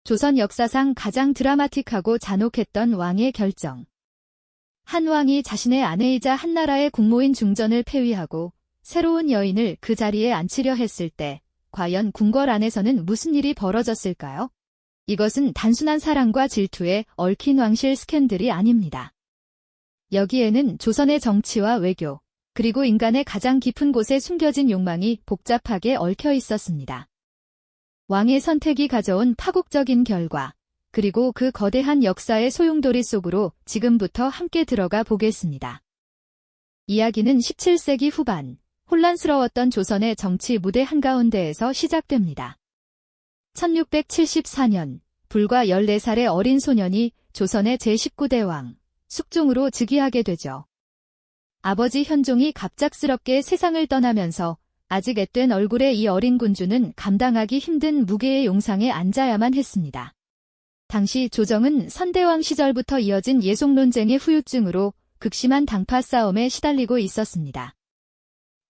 조선 역사상 가장 드라마틱하고 잔혹했던 왕의 결정. 한 왕이 자신의 아내이자 한나라의 국모인 중전을 폐위하고 새로운 여인을 그 자리에 앉히려 했을 때 과연 궁궐 안에서는 무슨 일이 벌어졌을까요? 이것은 단순한 사랑과 질투에 얽힌 왕실 스캔들이 아닙니다. 여기에는 조선의 정치와 외교, 그리고 인간의 가장 깊은 곳에 숨겨진 욕망이 복잡하게 얽혀 있었습니다. 왕의 선택이 가져온 파국적인 결과, 그리고 그 거대한 역사의 소용돌이 속으로 지금부터 함께 들어가 보겠습니다. 이야기는 17세기 후반, 혼란스러웠던 조선의 정치 무대 한가운데에서 시작됩니다. 1674년, 불과 14살의 어린 소년이 조선의 제19대 왕, 숙종으로 즉위하게 되죠. 아버지 현종이 갑작스럽게 세상을 떠나면서 아직 앳된 얼굴의 이 어린 군주는 감당하기 힘든 무게의 용상에 앉아야만 했습니다. 당시 조정은 선대왕 시절부터 이어진 예속 논쟁의 후유증으로 극심한 당파 싸움에 시달리고 있었습니다.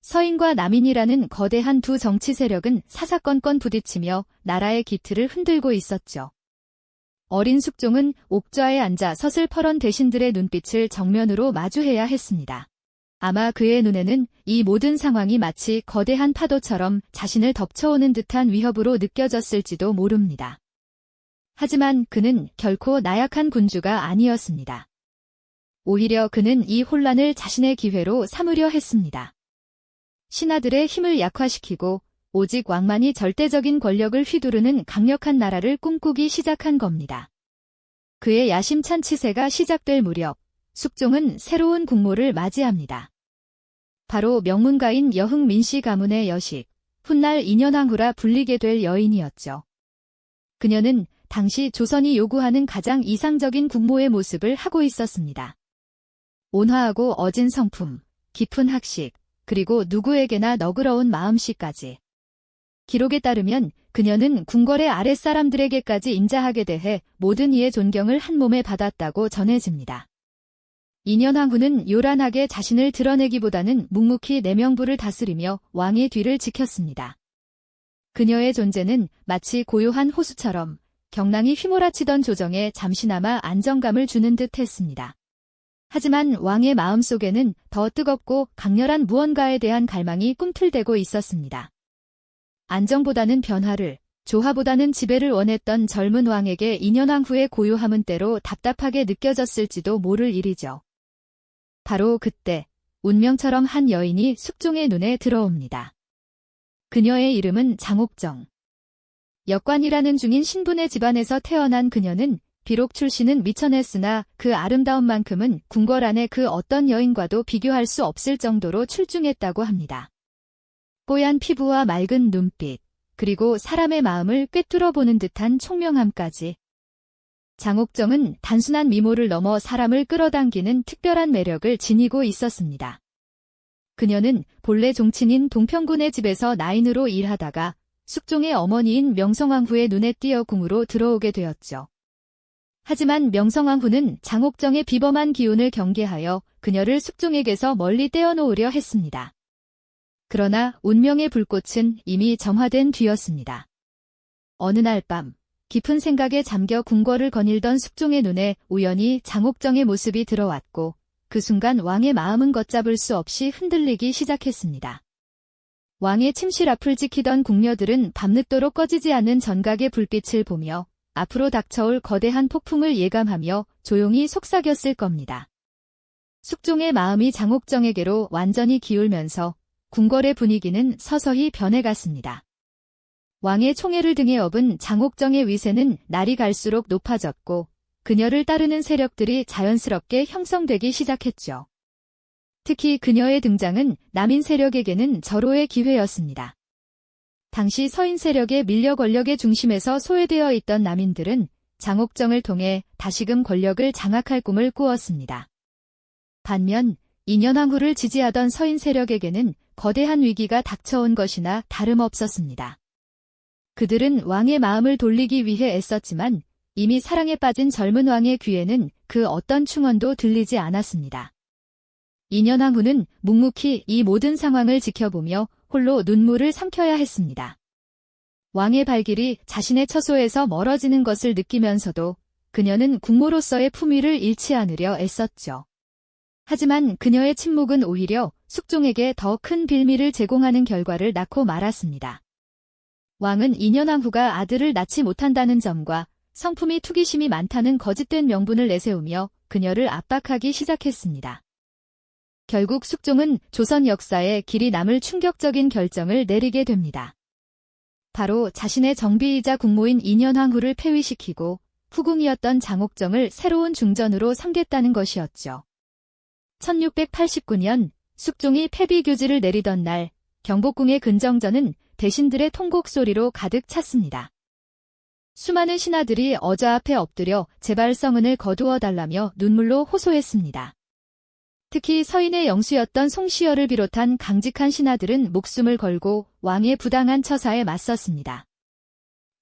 서인과 남인이라는 거대한 두 정치 세력은 사사건건 부딪히며 나라의 기틀을 흔들고 있었죠. 어린 숙종은 옥좌에 앉아 서슬퍼런 대신들의 눈빛을 정면으로 마주해야 했습니다. 아마 그의 눈에는 이 모든 상황이 마치 거대한 파도처럼 자신을 덮쳐오는 듯한 위협으로 느껴졌을지도 모릅니다. 하지만 그는 결코 나약한 군주가 아니었습니다. 오히려 그는 이 혼란을 자신의 기회로 삼으려 했습니다. 신하들의 힘을 약화시키고 오직 왕만이 절대적인 권력을 휘두르는 강력한 나라를 꿈꾸기 시작한 겁니다. 그의 야심찬 치세가 시작될 무렵, 숙종은 새로운 국모를 맞이합니다. 바로 명문가인 여흥 민씨 가문의 여식, 훗날 인현왕후라 불리게 될 여인이었죠. 그녀는 당시 조선이 요구하는 가장 이상적인 국모의 모습을 하고 있었습니다. 온화하고 어진 성품, 깊은 학식, 그리고 누구에게나 너그러운 마음씨까지. 기록에 따르면 그녀는 궁궐의 아랫사람들에게까지 인자하게 대해 모든 이의 존경을 한몸에 받았다고 전해집니다. 인현왕후는 요란하게 자신을 드러내기보다는 묵묵히 내명부를 다스리며 왕의 뒤를 지켰습니다. 그녀의 존재는 마치 고요한 호수처럼 경랑이 휘몰아치던 조정에 잠시나마 안정감을 주는 듯 했습니다. 하지만 왕의 마음속에는 더 뜨겁고 강렬한 무언가에 대한 갈망이 꿈틀대고 있었습니다. 안정보다는 변화를, 조화보다는 지배를 원했던 젊은 왕에게 인현왕후의 고요함은 때로 답답하게 느껴졌을지도 모를 일이죠. 바로 그때 운명처럼 한 여인이 숙종의 눈에 들어옵니다. 그녀의 이름은 장옥정. 역관이라는 중인 신분의 집안에서 태어난 그녀는 비록 출신은 미천했으나 그 아름다움만큼은 궁궐 안의 그 어떤 여인과도 비교할 수 없을 정도로 출중했다고 합니다. 뽀얀 피부와 맑은 눈빛, 그리고 사람의 마음을 꿰뚫어 보는 듯한 총명함까지. 장옥정은 단순한 미모를 넘어 사람을 끌어당기는 특별한 매력을 지니고 있었습니다. 그녀는 본래 종친인 동평군의 집에서 나인으로 일하다가 숙종의 어머니인 명성왕후의 눈에 띄어 궁으로 들어오게 되었죠. 하지만 명성왕후는 장옥정의 비범한 기운을 경계하여 그녀를 숙종에게서 멀리 떼어놓으려 했습니다. 그러나 운명의 불꽃은 이미 점화된 뒤였습니다. 어느 날 밤, 깊은 생각에 잠겨 궁궐을 거닐던 숙종의 눈에 우연히 장옥정의 모습이 들어왔고 그 순간 왕의 마음은 걷잡을 수 없이 흔들리기 시작했습니다. 왕의 침실 앞을 지키던 궁녀들은 밤늦도록 꺼지지 않는 전각의 불빛을 보며 앞으로 닥쳐올 거대한 폭풍을 예감하며 조용히 속삭였을 겁니다. 숙종의 마음이 장옥정에게로 완전히 기울면서 궁궐의 분위기는 서서히 변해갔습니다. 왕의 총애를 등에 업은 장옥정의 위세는 날이 갈수록 높아졌고 그녀를 따르는 세력들이 자연스럽게 형성되기 시작했죠. 특히 그녀의 등장은 남인 세력에게는 절호의 기회였습니다. 당시 서인 세력의 밀려 권력의 중심에서 소외되어 있던 남인들은 장옥정을 통해 다시금 권력을 장악할 꿈을 꾸었습니다. 반면 인현왕후를 지지하던 서인 세력에게는 거대한 위기가 닥쳐온 것이나 다름없었습니다. 그들은 왕의 마음을 돌리기 위해 애썼지만 이미 사랑에 빠진 젊은 왕의 귀에는 그 어떤 충언도 들리지 않았습니다. 인현왕후는 묵묵히 이 모든 상황을 지켜보며 홀로 눈물을 삼켜야 했습니다. 왕의 발길이 자신의 처소에서 멀어지는 것을 느끼면서도 그녀는 국모로서의 품위를 잃지 않으려 애썼죠. 하지만 그녀의 침묵은 오히려 숙종에게 더 큰 빌미를 제공하는 결과를 낳고 말았습니다. 왕은 2년왕 후가 아들을 낳지 못한다는 점과 성품이 투기심이 많다는 거짓된 명분을 내세우며 그녀를 압박하기 시작했습니다. 결국 숙종은 조선 역사에 길이 남을 충격적인 결정을 내리게 됩니다. 바로 자신의 정비이자 국모인 2년왕 후를 폐위시키고 후궁이었던 장옥정을 새로운 중전으로 삼겠다는 것이었죠. 1689년 숙종이 폐비규지를 내리던 날 경복궁의 근정전은 대신들의 통곡 소리로 가득 찼습니다. 수많은 신하들이 어좌 앞에 엎드려 제발 성은을 거두어 달라며 눈물로 호소했습니다. 특히 서인의 영수였던 송시열을 비롯한 강직한 신하들은 목숨을 걸고 왕의 부당한 처사에 맞섰습니다.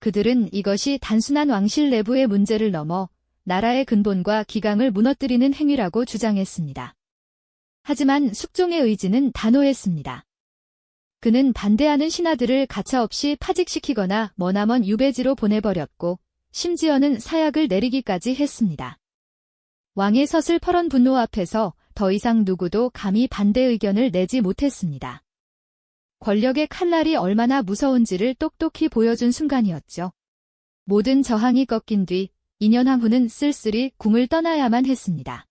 그들은 이것이 단순한 왕실 내부의 문제를 넘어 나라의 근본과 기강을 무너뜨리는 행위라고 주장했습니다. 하지만 숙종의 의지는 단호했습니다. 그는 반대하는 신하들을 가차없이 파직시키거나 머나먼 유배지로 보내버렸고 심지어는 사약을 내리기까지 했습니다. 왕의 서슬퍼런 분노 앞에서 더 이상 누구도 감히 반대 의견을 내지 못했습니다. 권력의 칼날이 얼마나 무서운지를 똑똑히 보여준 순간이었죠. 모든 저항이 꺾인 뒤 2년왕 후는 쓸쓸히 궁을 떠나야만 했습니다.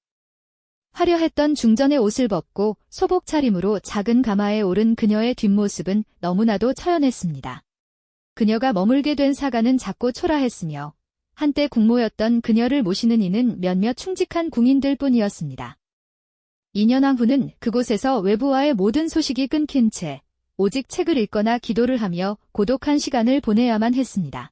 화려했던 중전의 옷을 벗고 소복 차림으로 작은 가마에 오른 그녀의 뒷모습은 너무나도 처연했습니다. 그녀가 머물게 된 사가는 작고 초라했으며 한때 국모였던 그녀를 모시는 이는 몇몇 충직한 궁인들 뿐이었습니다. 2년왕 후는 그곳에서 외부와의 모든 소식이 끊긴 채 오직 책을 읽거나 기도를 하며 고독한 시간을 보내야만 했습니다.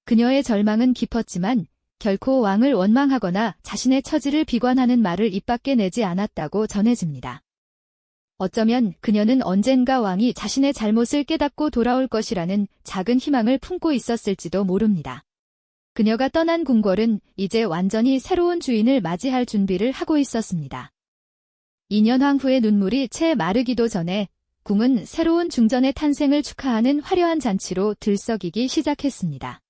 그녀의 절망은 깊었지만 결코 왕을 원망하거나 자신의 처지를 비관하는 말을 입 밖에 내지 않았다고 전해집니다. 어쩌면 그녀는 언젠가 왕이 자신의 잘못을 깨닫고 돌아올 것이라는 작은 희망을 품고 있었을지도 모릅니다. 그녀가 떠난 궁궐은 이제 완전히 새로운 주인을 맞이할 준비를 하고 있었습니다. 2년왕 후의 눈물이 채 마르기도 전에 궁은 새로운 중전의 탄생을 축하하는 화려한 잔치로 들썩이기 시작했습니다.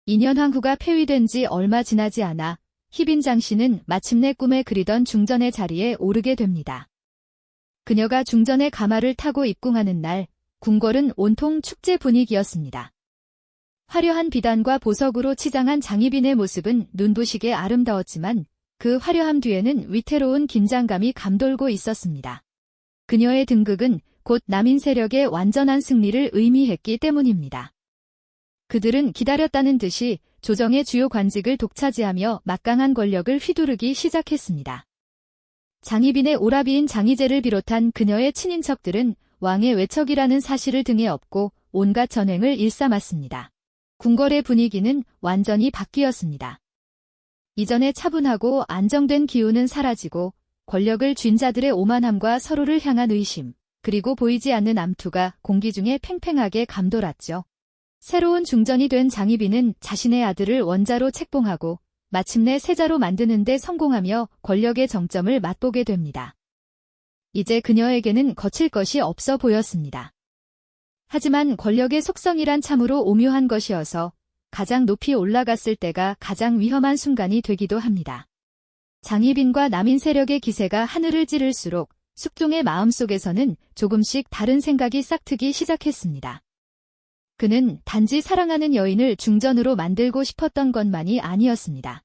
2년왕 후가 폐위된 지 얼마 지나지 않아 희빈장 씨는 마침내 꿈에 그리던 중전의 자리에 오르게 됩니다. 그녀가 중전의 가마를 타고 입궁하는 날 궁궐은 온통 축제 분위기였습니다. 화려한 비단과 보석으로 치장한 장희빈의 모습은 눈부시게 아름다웠지만 그 화려함 뒤에는 위태로운 긴장감이 감돌고 있었습니다. 그녀의 등극은 곧 남인 세력의 완전한 승리를 의미했기 때문입니다. 그들은 기다렸다는 듯이 조정의 주요 관직을 독차지하며 막강한 권력을 휘두르기 시작했습니다. 장희빈의 오라비인 장희재를 비롯한 그녀의 친인척들은 왕의 외척이라는 사실을 등에 업고 온갖 전횡을 일삼았습니다. 궁궐의 분위기는 완전히 바뀌었습니다. 이전의 차분하고 안정된 기운은 사라지고 권력을 쥔 자들의 오만함과 서로를 향한 의심, 그리고 보이지 않는 암투가 공기 중에 팽팽하게 감돌았죠. 새로운 중전이 된 장희빈은 자신의 아들을 원자로 책봉하고 마침내 세자로 만드는 데 성공하며 권력의 정점을 맛보게 됩니다. 이제 그녀에게는 거칠 것이 없어 보였습니다. 하지만 권력의 속성이란 참으로 오묘한 것이어서 가장 높이 올라갔을 때가 가장 위험한 순간이 되기도 합니다. 장희빈과 남인 세력의 기세가 하늘을 찌를수록 숙종의 마음속에서는 조금씩 다른 생각이 싹트기 시작했습니다. 그는 단지 사랑하는 여인을 중전으로 만들고 싶었던 것만이 아니었습니다.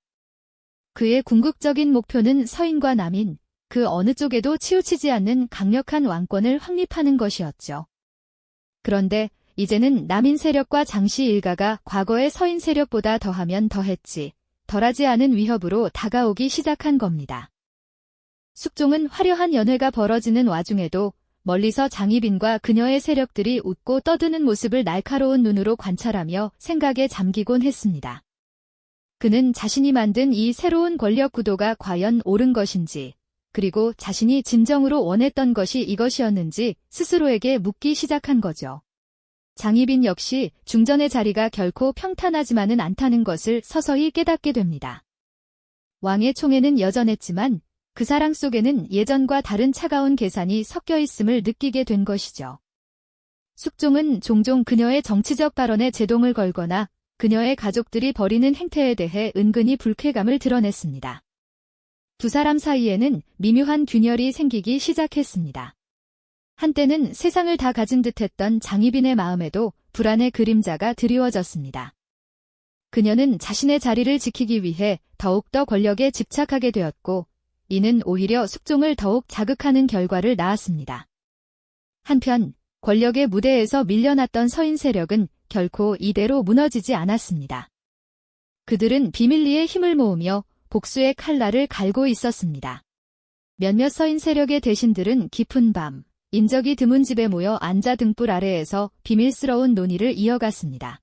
그의 궁극적인 목표는 서인과 남인, 그 어느 쪽에도 치우치지 않는 강력한 왕권을 확립하는 것이었죠. 그런데 이제는 남인 세력과 장씨 일가가 과거의 서인 세력보다 더하면 더했지, 덜하지 않은 위협으로 다가오기 시작한 겁니다. 숙종은 화려한 연회가 벌어지는 와중에도 멀리서 장희빈과 그녀의 세력들이 웃고 떠드는 모습을 날카로운 눈으로 관찰하며 생각에 잠기곤 했습니다. 그는 자신이 만든 이 새로운 권력 구도가 과연 옳은 것인지, 그리고 자신이 진정으로 원했던 것이 이것이었는지 스스로에게 묻기 시작한 거죠. 장희빈 역시 중전의 자리가 결코 평탄하지만은 않다는 것을 서서히 깨닫게 됩니다. 왕의 총애는 여전했지만 그 사랑 속에는 예전과 다른 차가운 계산이 섞여 있음을 느끼게 된 것이죠. 숙종은 종종 그녀의 정치적 발언에 제동을 걸거나 그녀의 가족들이 벌이는 행태에 대해 은근히 불쾌감을 드러냈습니다. 두 사람 사이에는 미묘한 균열이 생기기 시작했습니다. 한때는 세상을 다 가진 듯했던 장희빈의 마음에도 불안의 그림자가 드리워졌습니다. 그녀는 자신의 자리를 지키기 위해 더욱더 권력에 집착하게 되었고, 이는 오히려 숙종을 더욱 자극하는 결과를 낳았습니다. 한편 권력의 무대에서 밀려났던 서인 세력은 결코 이대로 무너지지 않았습니다. 그들은 비밀리에 힘을 모으며 복수의 칼날을 갈고 있었습니다. 몇몇 서인 세력의 대신들은 깊은 밤, 인적이 드문 집에 모여 앉아 등불 아래에서 비밀스러운 논의를 이어갔습니다.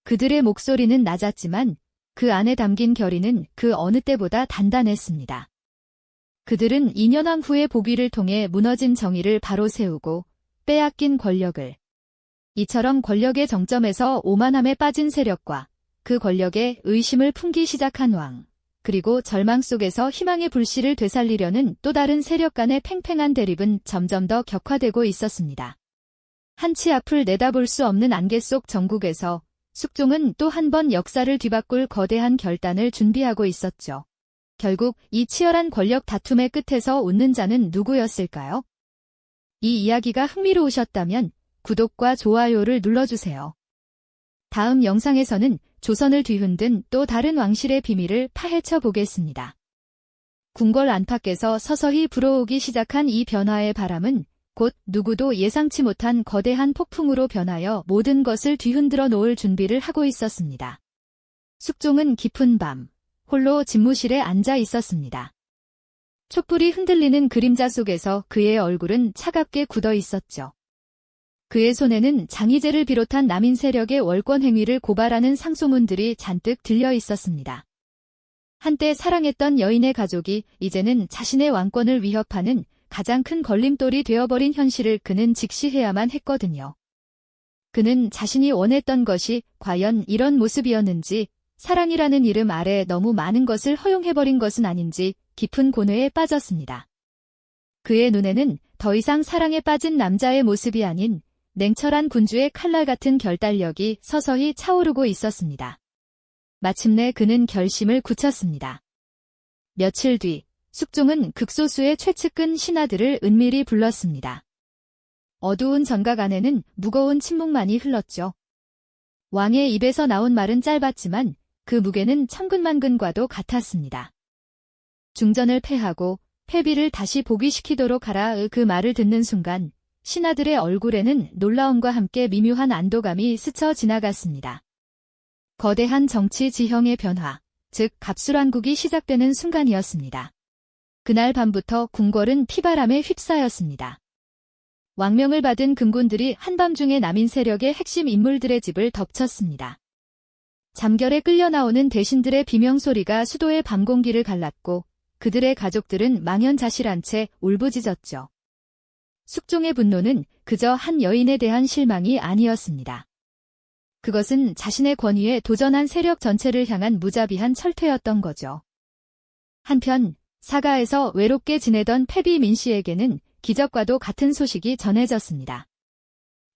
그들의 목소리는 낮았지만 그 안에 담긴 결의는 그 어느 때보다 단단했습니다. 그들은 2년왕 후의 복위를 통해 무너진 정의를 바로 세우고 빼앗긴 권력을, 이처럼 권력의 정점에서 오만함에 빠진 세력과 그 권력에 의심을 품기 시작한 왕, 그리고 절망 속에서 희망의 불씨를 되살리려는 또 다른 세력 간의 팽팽한 대립은 점점 더 격화되고 있었습니다. 한치 앞을 내다볼 수 없는 안개 속 정국에서 숙종은 또 한 번 역사를 뒤바꿀 거대한 결단을 준비하고 있었죠. 결국 이 치열한 권력 다툼의 끝에서 웃는 자는 누구였을까요? 이 이야기가 흥미로우셨다면 구독과 좋아요를 눌러주세요. 다음 영상에서는 조선을 뒤흔든 또 다른 왕실의 비밀을 파헤쳐 보겠습니다. 궁궐 안팎에서 서서히 불어오기 시작한 이 변화의 바람은 곧 누구도 예상치 못한 거대한 폭풍으로 변하여 모든 것을 뒤흔들어 놓을 준비를 하고 있었습니다. 숙종은 깊은 밤, 홀로 집무실에 앉아 있었습니다. 촛불이 흔들리는 그림자 속에서 그의 얼굴은 차갑게 굳어 있었죠. 그의 손에는 장희제를 비롯한 남인 세력의 월권 행위를 고발하는 상소문들이 잔뜩 들려 있었습니다. 한때 사랑했던 여인의 가족이 이제는 자신의 왕권을 위협하는 가장 큰 걸림돌이 되어버린 현실을 그는 직시해야만 했거든요. 그는 자신이 원했던 것이 과연 이런 모습이었는지, 사랑이라는 이름 아래 너무 많은 것을 허용해버린 것은 아닌지 깊은 고뇌에 빠졌습니다. 그의 눈에는 더 이상 사랑에 빠진 남자의 모습이 아닌 냉철한 군주의 칼날 같은 결단력이 서서히 차오르고 있었습니다. 마침내 그는 결심을 굳혔습니다. 며칠 뒤 숙종은 극소수의 최측근 신하들을 은밀히 불렀습니다. 어두운 전각 안에는 무거운 침묵만이 흘렀죠. 왕의 입에서 나온 말은 짧았지만 그 무게는 천근만근과도 같았습니다. 중전을 패하고 패비를 다시 복위시키도록 하라. 그 말을 듣는 순간 신하들의 얼굴에는 놀라움과 함께 미묘한 안도감이 스쳐 지나갔습니다. 거대한 정치 지형의 변화, 즉 갑술왕국이 시작되는 순간이었습니다. 그날 밤부터 궁궐은 피바람에 휩싸였습니다. 왕명을 받은 금군들이 한밤중에 남인 세력의 핵심 인물들의 집을 덮쳤습니다. 잠결에 끌려 나오는 대신들의 비명소리가 수도의 밤공기를 갈랐고 그들의 가족들은 망연자실한 채 울부짖었죠. 숙종의 분노는 그저 한 여인에 대한 실망이 아니었습니다. 그것은 자신의 권위에 도전한 세력 전체를 향한 무자비한 철퇴였던 거죠. 한편 사가에서 외롭게 지내던 패비 민씨에게는 기적과도 같은 소식이 전해졌습니다.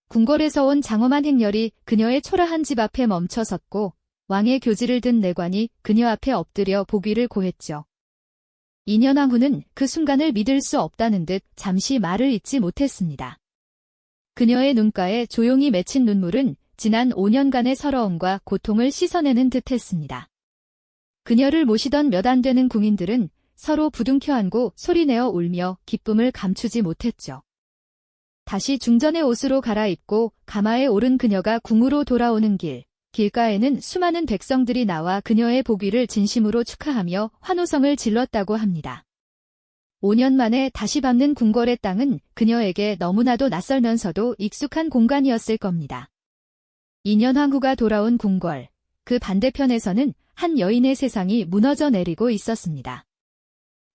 궁궐에서 온 장엄한 행렬이 그녀의 초라한 집 앞에 멈춰섰고 왕의 교지를 든 내관이 그녀 앞에 엎드려 복위를 고했죠. 2년왕 후는 그 순간을 믿을 수 없다는 듯 잠시 말을 잇지 못했습니다. 그녀의 눈가에 조용히 맺힌 눈물은 지난 5년간의 서러움과 고통을 씻어내는 듯했습니다. 그녀를 모시던 몇 안 되는 궁인들은 서로 부둥켜 안고 소리내어 울며 기쁨을 감추지 못했죠. 다시 중전의 옷으로 갈아입고 가마에 오른 그녀가 궁으로 돌아오는 길가에는 수많은 백성들이 나와 그녀의 복위를 진심으로 축하하며 환호성을 질렀다고 합니다. 5년 만에 다시 밟는 궁궐의 땅은 그녀에게 너무나도 낯설면서도 익숙한 공간이었을 겁니다. 2년왕 후가 돌아온 궁궐, 그 반대편에서는 한 여인의 세상이 무너져 내리고 있었습니다.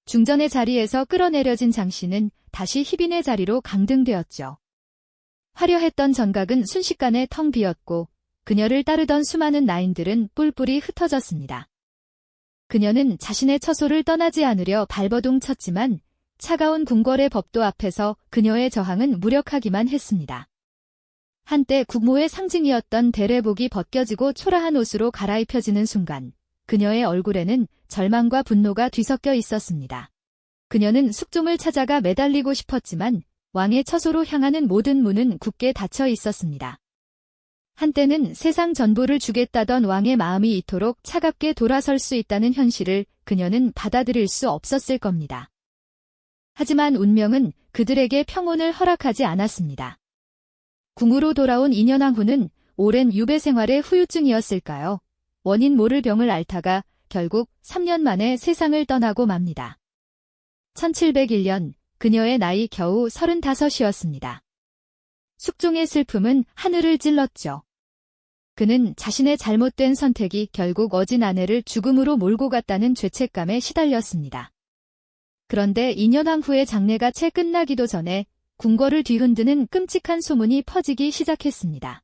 중전의 자리에서 끌어내려진 장씨는 다시 희빈의 자리로 강등되었죠. 화려했던 전각은 순식간에 텅 비었고 그녀를 따르던 수많은 나인들은 뿔뿔이 흩어졌습니다. 그녀는 자신의 처소를 떠나지 않으려 발버둥 쳤지만 차가운 궁궐의 법도 앞에서 그녀의 저항은 무력하기만 했습니다. 한때 국모의 상징이었던 대례복이 벗겨지고 초라한 옷으로 갈아입혀지는 순간 그녀의 얼굴에는 절망과 분노가 뒤섞여 있었습니다. 그녀는 숙종을 찾아가 매달리고 싶었지만 왕의 처소로 향하는 모든 문은 굳게 닫혀 있었습니다. 한때는 세상 전부를 주겠다던 왕의 마음이 이토록 차갑게 돌아설 수 있다는 현실을 그녀는 받아들일 수 없었을 겁니다. 하지만 운명은 그들에게 평온을 허락하지 않았습니다. 궁으로 돌아온 인현왕후는 오랜 유배 생활의 후유증이었을까요? 원인 모를 병을 앓다가 결국 3년 만에 세상을 떠나고 맙니다. 1701년 그녀의 나이 겨우 35이었습니다. 숙종의 슬픔은 하늘을 찔렀죠. 그는 자신의 잘못된 선택이 결국 어진 아내를 죽음으로 몰고 갔다는 죄책감에 시달렸습니다. 그런데 2년 후의 장례가 채 끝나기도 전에 궁궐을 뒤흔드는 끔찍한 소문이 퍼지기 시작했습니다.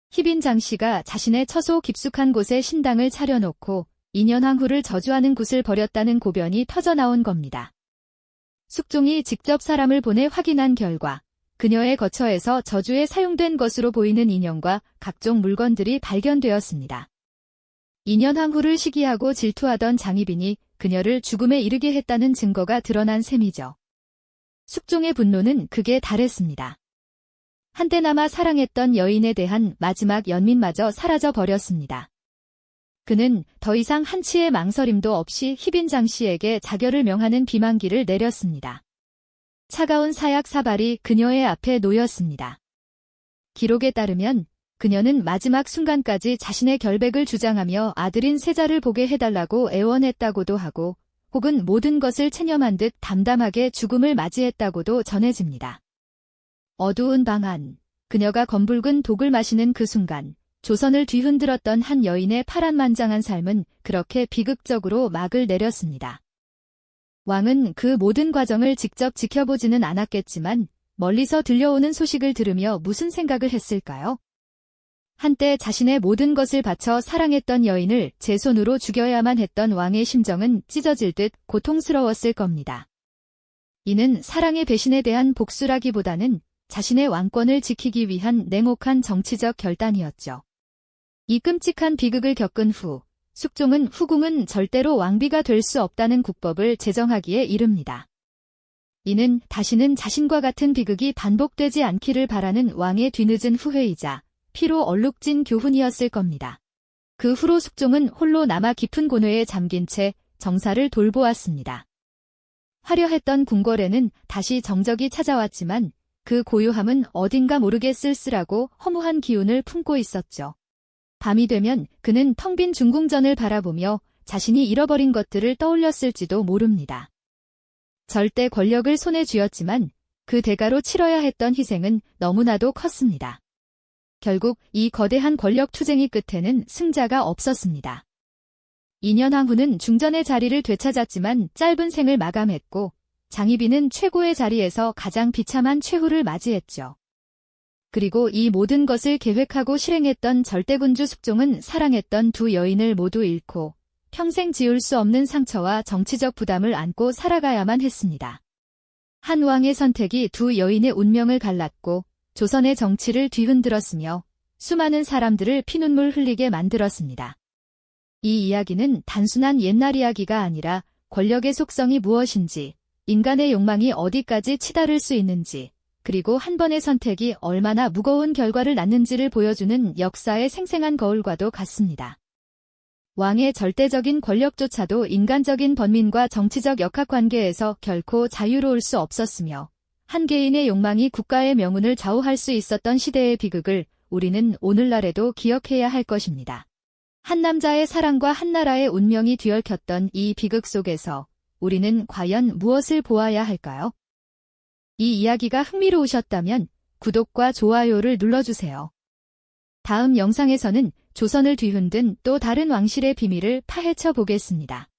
희빈 장씨가 자신의 처소 깊숙한 곳에 신당을 차려놓고 2년 후를 저주하는 굿을 벌였다는 고변이 터져나온 겁니다. 숙종이 직접 사람을 보내 확인한 결과 그녀의 거처에서 저주에 사용된 것으로 보이는 인형과 각종 물건들이 발견되었습니다. 2년 후를 시기하고 질투하던 장희빈이 그녀를 죽음에 이르게 했다는 증거가 드러난 셈이죠. 숙종의 분노는 극에 달했습니다. 한때나마 사랑했던 여인에 대한 마지막 연민마저 사라져 버렸습니다. 그는 더 이상 한치의 망설임도 없이 희빈 장씨에게 자결을 명하는 비만기를 내렸습니다. 차가운 사약 사발이 그녀의 앞에 놓였습니다. 기록에 따르면 그녀는 마지막 순간까지 자신의 결백을 주장하며 아들인 세자를 보게 해달라고 애원했다고도 하고 혹은 모든 것을 체념한 듯 담담하게 죽음을 맞이했다고도 전해집니다. 어두운 방 안, 그녀가 검붉은 독을 마시는 그 순간 조선을 뒤흔들었던 한 여인의 파란만장한 삶은 그렇게 비극적으로 막을 내렸습니다. 왕은 그 모든 과정을 직접 지켜보지는 않았겠지만 멀리서 들려오는 소식을 들으며 무슨 생각을 했을까요? 한때 자신의 모든 것을 바쳐 사랑했던 여인을 제 손으로 죽여야만 했던 왕의 심정은 찢어질 듯 고통스러웠을 겁니다. 이는 사랑의 배신에 대한 복수라기보다는 자신의 왕권을 지키기 위한 냉혹한 정치적 결단이었죠. 이 끔찍한 비극을 겪은 후 숙종은 후궁은 절대로 왕비가 될 수 없다는 국법을 제정하기에 이릅니다. 이는 다시는 자신과 같은 비극이 반복되지 않기를 바라는 왕의 뒤늦은 후회이자 피로 얼룩진 교훈이었을 겁니다. 그 후로 숙종은 홀로 남아 깊은 고뇌에 잠긴 채 정사를 돌보았습니다. 화려했던 궁궐에는 다시 정적이 찾아왔지만 그 고요함은 어딘가 모르게 쓸쓸하고 허무한 기운을 품고 있었죠. 밤이 되면 그는 텅 빈 중궁전을 바라보며 자신이 잃어버린 것들을 떠올렸을지도 모릅니다. 절대 권력을 손에 쥐었지만 그 대가로 치러야 했던 희생은 너무나도 컸습니다. 결국 이 거대한 권력 투쟁의 끝에는 승자가 없었습니다. 2년 후는 중전의 자리를 되찾았지만 짧은 생을 마감했고 장희빈은 최고의 자리에서 가장 비참한 최후를 맞이했죠. 그리고 이 모든 것을 계획하고 실행했던 절대군주 숙종은 사랑했던 두 여인을 모두 잃고 평생 지울 수 없는 상처와 정치적 부담을 안고 살아가야만 했습니다. 한 왕의 선택이 두 여인의 운명을 갈랐고 조선의 정치를 뒤흔들었으며 수많은 사람들을 피눈물 흘리게 만들었습니다. 이 이야기는 단순한 옛날 이야기가 아니라 권력의 속성이 무엇인지, 인간의 욕망이 어디까지 치달을 수 있는지, 그리고 한 번의 선택이 얼마나 무거운 결과를 낳는지를 보여주는 역사의 생생한 거울과도 같습니다. 왕의 절대적인 권력조차도 인간적인 번민과 정치적 역학관계에서 결코 자유로울 수 없었으며 한 개인의 욕망이 국가의 명운을 좌우할 수 있었던 시대의 비극을 우리는 오늘날에도 기억해야 할 것입니다. 한 남자의 사랑과 한 나라의 운명이 뒤얽혔던 이 비극 속에서 우리는 과연 무엇을 보아야 할까요? 이 이야기가 흥미로우셨다면 구독과 좋아요를 눌러주세요. 다음 영상에서는 조선을 뒤흔든 또 다른 왕실의 비밀을 파헤쳐 보겠습니다.